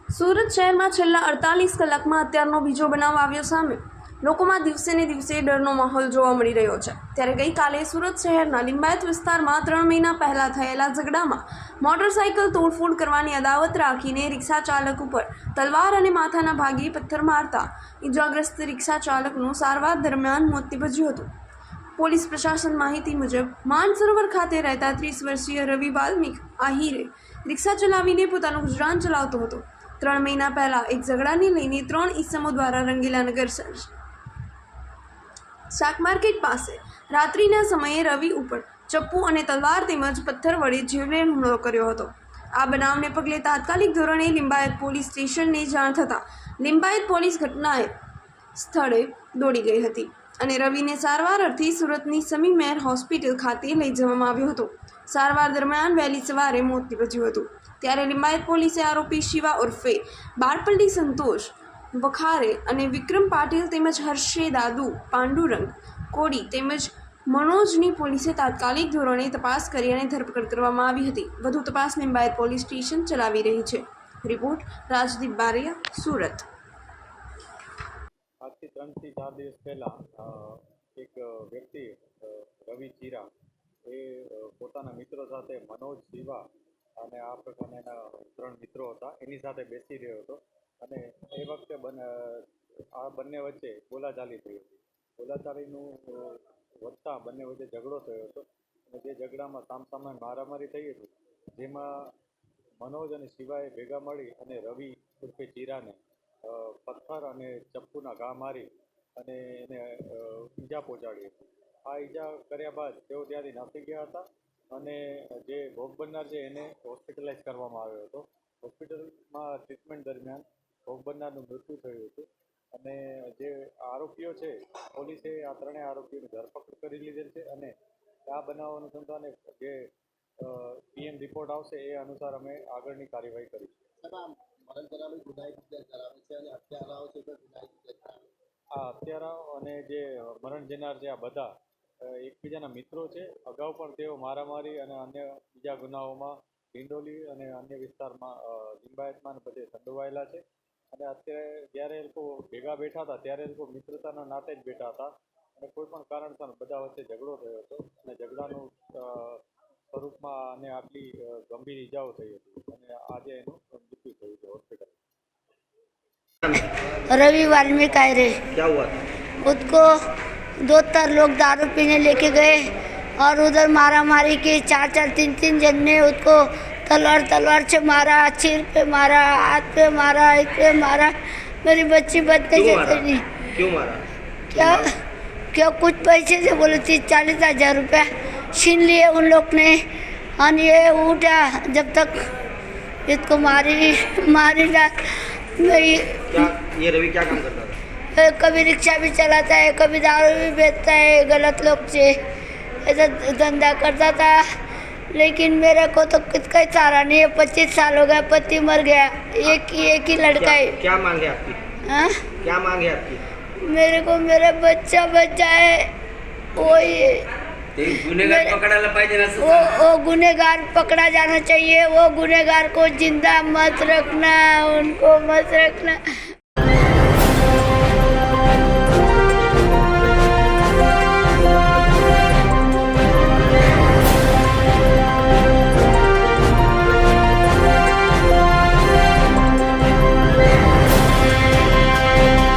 સુરત શહેરમાં છેલ્લા 48 કલાકમાં હત્યાનો બીજો બનાવ આવ્યો સામે। લોકોમાં દિવસે ને દિવસે ડરનો માહોલ જોવા મળી રહ્યો છે। ત્યારે ગઈકાલે સુરત શહેરના લિંબાયત વિસ્તારમાં 3 મહિના પહેલા થયેલા ઝઘડામાં મોટરસાઇકલ તોડફોડ કરવાની અદાવત રાખીને રિક્ષા ચાલક ઉપર તલવાર અને માથાના ભાગે પથ્થર મારતા ઇજાગ્રસ્ત રિક્ષા ચાલકનું સારવાર દરમિયાન મોત નીપજ્યું હતું। પોલીસ પ્રશાસન માહિતી મુજબ માનસરોવર ખાતે રહેતા 30 વર્ષીય રવિ વાલ્મિક આહિરે રિક્ષા ચલાવીને પોતાનું ગુજરાન ચલાવતો હતો। 3 મહિના પહેલા એક ઝઘડાને લઈને 3 ઈસમો દ્વારા રંગીલાનગર શાક માર્કેટ પાસે રાત્રિના સમયે રવિ ઉપર ચપ્પુ અને તલવાર તેમજ પથ્થર વડે જીવલેણ હુમલો કર્યો હતો। આ બનાવને પગલે તાત્કાલિક ધોરણે લિંબાયત પોલીસ સ્ટેશનને જાણ થતાં લિંબાયત પોલીસ ઘટનાએ સ્થળે દોડી ગઈ હતી અને રવિને સારવાર અર્થે સુરતની સમી મેર હોસ્પિટલ ખાતે લઈ જવામાં આવ્યો હતો। સારવાર દરમિયાન વહેલી સવારે મોત નીપજ્યું હતું। ત્યારે લિંબાયત પોલીસે આરોપી શિવા ઉર્ફે બાળપલ્લી સંતોષ વખારે અને વિક્રમ પાટીલ તેમજ હર્ષે દાદુ પાંડુરંગ કોડી તેમજ મનોજની પોલીસે તાત્કાલિક ધોરણે તપાસ કરી અને ધરપકડ કરવામાં આવી હતી। વધુ તપાસ લિંબાયત પોલીસ સ્ટેશન ચલાવી રહી છે। રિપોર્ટ રાજદીપ બારિયા, સુરત। આજથી 3 થી 4 દિવસ પહેલાં એક વ્યક્તિ રવિ ચીરા એ પોતાના મિત્રો સાથે મનોજ શિવા અને આ પ્રકારના એના 3 મિત્રો હતા એની સાથે બેસી રહ્યો હતો અને એ વખતે આ બંને વચ્ચે બોલાચાલી થઈ હતી। બોલાચાલીનું વધતા બંને વચ્ચે ઝઘડો થયો હતો અને જે ઝઘડામાં સામસામે મારામારી થઈ હતી, જેમાં મનોજ અને શિવાએ ભેગા મળી અને રવિ ઉર્ફે ચીરાને પથ્થર અને ચપ્પુના ઘા મારી અને એને ઈજા પહોંચાડી હતી। આ ઈજા કર્યા બાદ તેઓ ત્યાંથી નાસી ગયા હતા અને જે ભોગ બનનાર છે એને હોસ્પિટલાઇઝ કરવામાં આવ્યો હતો। હોસ્પિટલમાં ટ્રીટમેન્ટ દરમિયાન ભોગ બનનારનું મૃત્યુ થયું હતું અને જે આરોપીઓ છે પોલીસે આ 3 આરોપીઓની ધરપકડ કરી લીધેલ છે અને આ બનાવ અનુસંધાને જે પીએમ રિપોર્ટ આવશે એ અનુસાર અમે આગળની કાર્યવાહી કરીશું। આ હત્યારાઓ અને જે મરણ જનાર છે આ બધા એકબીજાના મિત્રો છે। અગાઉ પણ તેઓ મારામારી અને અન્ય બીજા ગુનાઓમાં ડિંડોલી અને અન્ય વિસ્તારમાં લિંબાયતમાં બધે સંડોવાયેલા છે અને અત્યારે જ્યારે એ લોકો ભેગા બેઠા હતા ત્યારે એ લોકો મિત્રતાના નાતે જ બેઠા હતા અને કોઈ પણ કારણસર બધા વચ્ચે ઝઘડો થયો હતો અને ઝઘડાનું સ્વરૂપમાં અને આટલી ગંભીર ઈજાઓ થઈ હતી અને આજે એનું મૃત્યુ થયું છે હોસ્પિટલ। रवि वाल्मीकि आहिरे। क्या हुआ था? उसको 2 लोग दारू पीने लेके गए और उधर मारा मारी की 4 3 जन ने उसको तलवार से मारा, सिर पे मारा, हाथ पे मारा, इस पे मारा। मेरी बच्ची बचने जैसे नहीं। क्यों मारा? क्या कुछ पैसे से बोले 30-40 हज़ार रुपया छीन लिए उन लोग ने और ये उठा जब तक इसको मारी रात। क्या ये रवि क्या काम करता था? कभी रिक्शा भी चलाता है, कभी दारू भी बेचता है, गलत लोग से ऐसा धंधा करता था। लेकिन मेरे को तो किसका ही सहारा नहीं है। 25 साल हो गया, पति मर गया, एक ही लड़का है। क्या मांगे आपकी? हाँ, क्या मांगे आपकी? मेरे को मेरा बच्चा है वही गुनेगार पकड़ायला पाहिजे ना। वो गुनेगार पकड़ा जाना चाहिए। वो गुनेगार को जिंदा मत रखना, उनको मत रखना।